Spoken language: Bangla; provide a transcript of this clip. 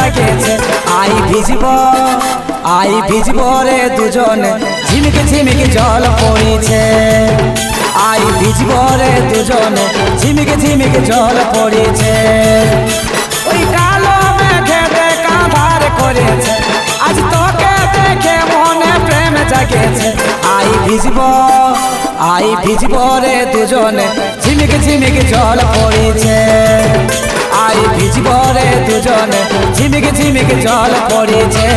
জাগিয়েছে। আই ভিজব রে দুজনে, ঝিমিকে ঝিমিকে জল পড়িছে। আই ভিজব রে দুজনে, ঝিমিকে ঝিমিকে জল পড়িছে। ওই কালো মেঘেতে কাঁধার করেছে, আজ তোকে দেখে মনে প্রেম জাগিয়েছে। আই ভিজব রে দুজনে, ঝিমিকে ঝিমিকে জল পড়িছে। আই ভিজব রে দুজনে, ঝিমিকে ঝিমিকে জল পড়িছে।